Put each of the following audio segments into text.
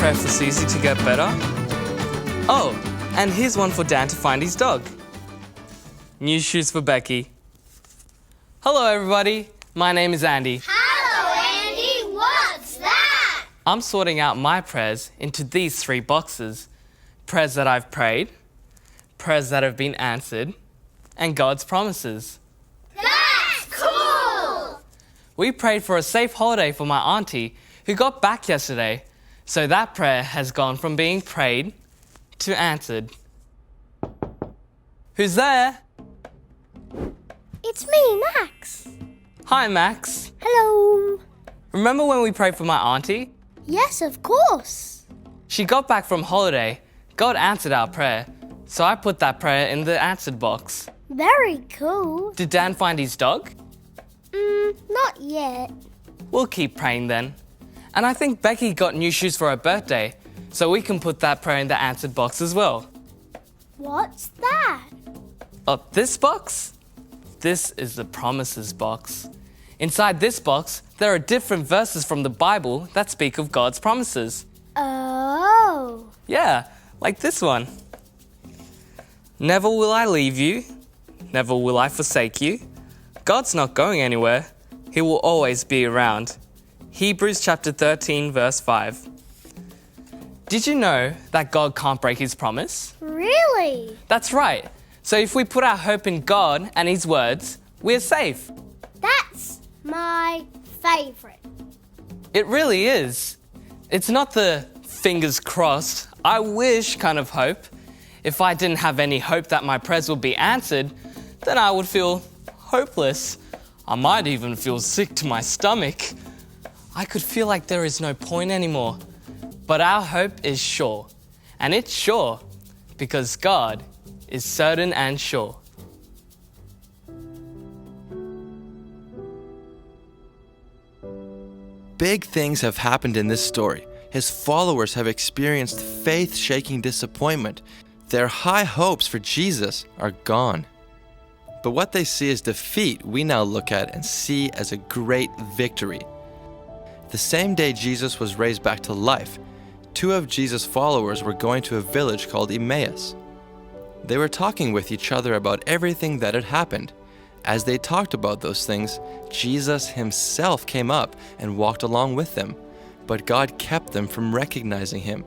prayer for Susie to get better. Oh, and here's one for Dan to find his dog. New shoes for Becky. Hello, everybody. My name is Andy. Hello, Andy. What's that? I'm sorting out my prayers into these 3 boxes. Prayers that I've prayed, prayers that have been answered, and God's promises. That's cool! We prayed for a safe holiday for my auntie who got back yesterday. So that prayer has gone from being prayed to answered. Who's there? It's me, Max. Hi, Max. Hello. Remember when we prayed for my auntie? Yes, of course. She got back from holiday. God answered our prayer. So I put that prayer in the answered box. Very cool. Did Dan find his dog? Not yet. We'll keep praying then. And I think Becky got new shoes for her birthday, so we can put that prayer in the answered box as well. What's that? Oh, this box? This is the promises box. Inside this box, there are different verses from the Bible that speak of God's promises. Oh. Yeah, like this one. Never will I leave you. Never will I forsake you. God's not going anywhere. He will always be around. Hebrews chapter 13, verse 5. Did you know that God can't break his promise? Really? That's right. So if we put our hope in God and his words, we're safe. That's my favorite. It really is. It's not the fingers crossed, I wish kind of hope. If I didn't have any hope that my prayers would be answered, then I would feel hopeless. I might even feel sick to my stomach. I could feel like there is no point anymore. But our hope is sure. And it's sure because God is certain and sure. Big things have happened in this story. His followers have experienced faith-shaking disappointment. Their high hopes for Jesus are gone. But what they see as defeat, we now look at and see as a great victory. The same day Jesus was raised back to life, 2 of Jesus' followers were going to a village called Emmaus. They were talking with each other about everything that had happened. As they talked about those things, Jesus himself came up and walked along with them, but God kept them from recognizing him.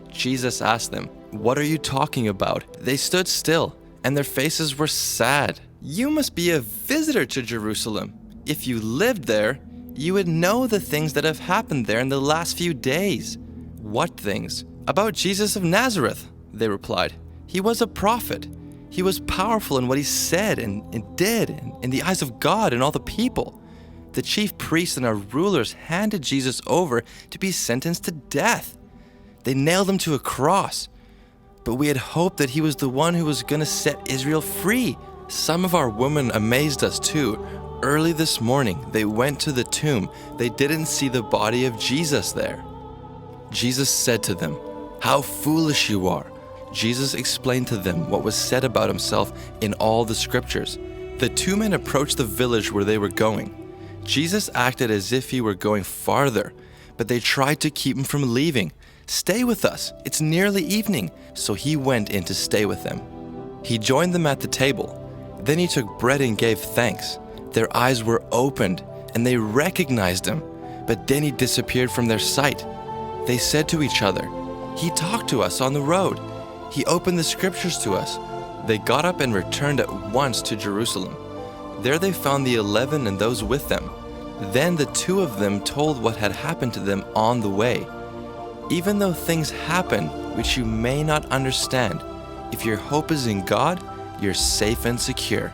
Jesus asked them, "What are you talking about?" They stood still, and their faces were sad. "You must be a visitor to Jerusalem. If you lived there, you would know the things that have happened there in the last few days." "What things?" "About Jesus of Nazareth," they replied. "He was a prophet. He was powerful in what he said and did in the eyes of God and all the people. The chief priests and our rulers handed Jesus over to be sentenced to death. They nailed him to a cross. But we had hoped that he was the one who was going to set Israel free. Some of our women amazed us too. Early this morning, they went to the tomb. They didn't see the body of Jesus there." Jesus said to them, "How foolish you are." Jesus explained to them what was said about himself in all the scriptures. The 2 men approached the village where they were going. Jesus acted as if he were going farther, but they tried to keep him from leaving. "Stay with us, it's nearly evening." So he went in to stay with them. He joined them at the table. Then he took bread and gave thanks. Their eyes were opened, and they recognized him, but then he disappeared from their sight. They said to each other, "He talked to us on the road. He opened the scriptures to us." They got up and returned at once to Jerusalem. There they found the 11 and those with them. Then the 2 of them told what had happened to them on the way. Even though things happen which you may not understand, if your hope is in God, you're safe and secure.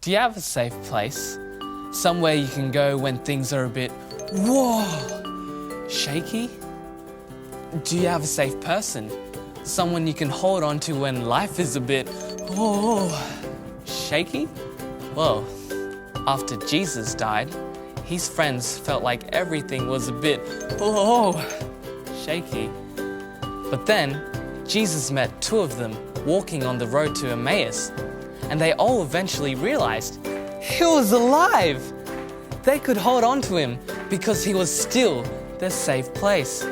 Do you have a safe place? Somewhere you can go when things are a bit, whoa, shaky? Do you have a safe person? Someone you can hold on to when life is a bit, oh, shaky? Well, after Jesus died, his friends felt like everything was a bit, oh, shaky. But then, Jesus met 2 of them walking on the road to Emmaus, and they all eventually realized he was alive. they could hold on to him because he was still their safe place.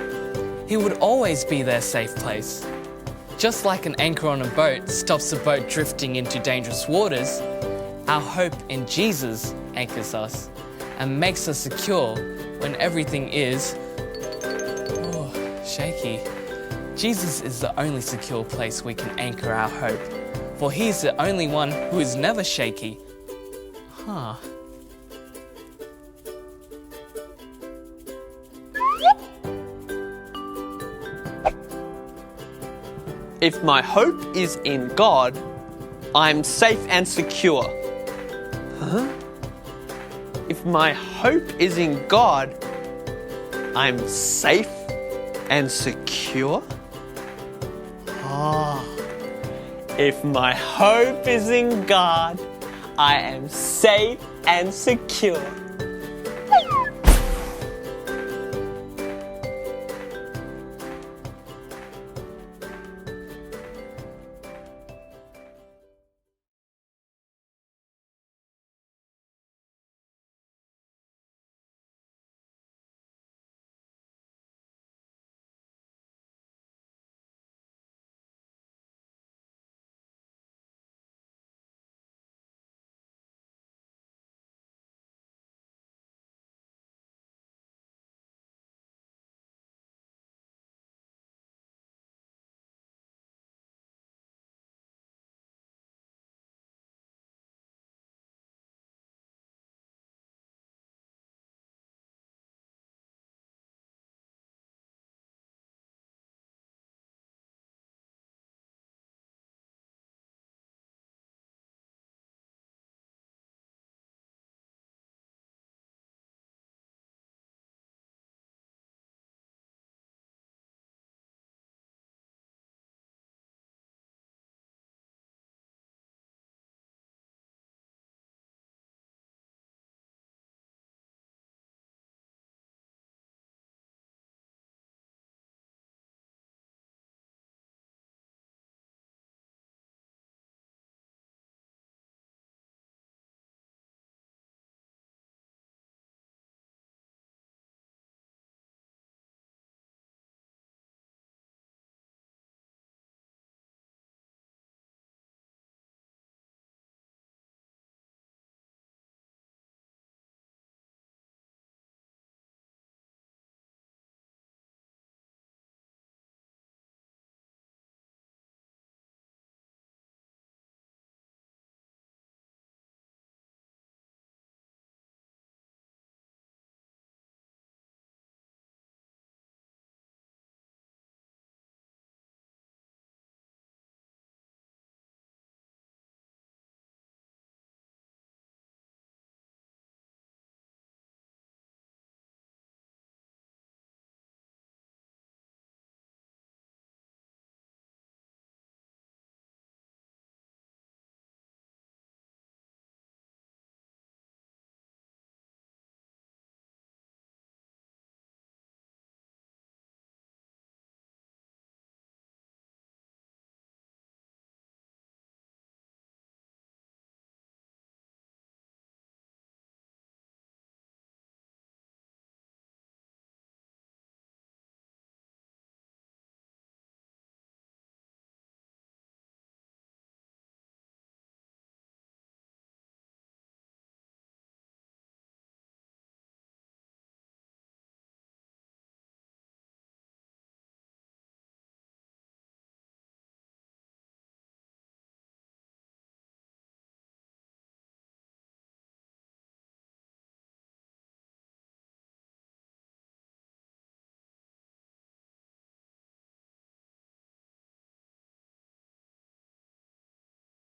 He would always be their safe place. Just like an anchor on a boat stops a boat drifting into dangerous waters, our hope in Jesus anchors us and makes us secure when everything is shaky. Jesus is the only secure place we can anchor our hope, for He's the only one who is never shaky. If my hope is in God, I'm safe and secure. If my hope is in God, I'm safe and secure? If my hope is in God, I am safe and secure.